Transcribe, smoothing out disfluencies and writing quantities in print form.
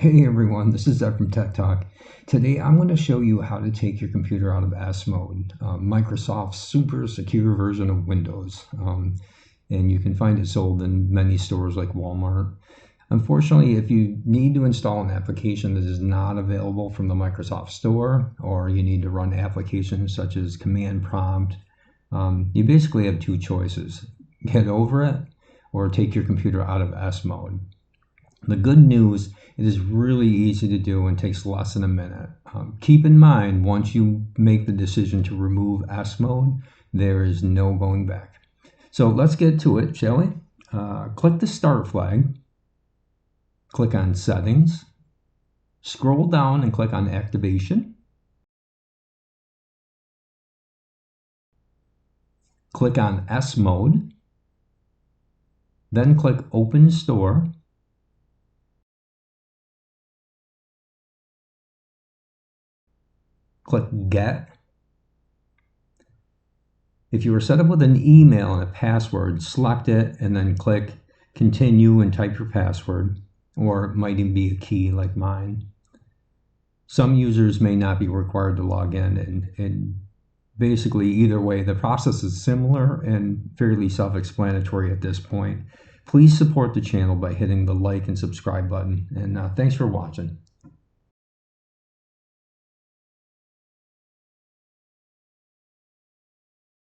Hey everyone, this is Ed from Tech Talk. Today I'm going to show you how to take your computer out of S mode, Microsoft's super secure version of Windows. And you can find it sold in many stores like Walmart. Unfortunately, if you need to install an application that is not available from the Microsoft Store, or you need to run applications such as Command Prompt, you basically have two choices. Get over it, or take your computer out of S mode. The good news, it is really easy to do and takes less than a minute. Keep in mind, once you make the decision to remove S mode, there is no going back. So let's get to it, shall we? Click the Start flag, click on Settings, scroll down and click on Activation. Click on S mode, then click Open Store. Click Get. If you are set up with an email and a password, select it and then click Continue and type your password, or it might even be a key like mine. Some users may not be required to log in, and basically either way, the process is similar and fairly self-explanatory at this point. Please support the channel by hitting the like and subscribe button, and thanks for watching.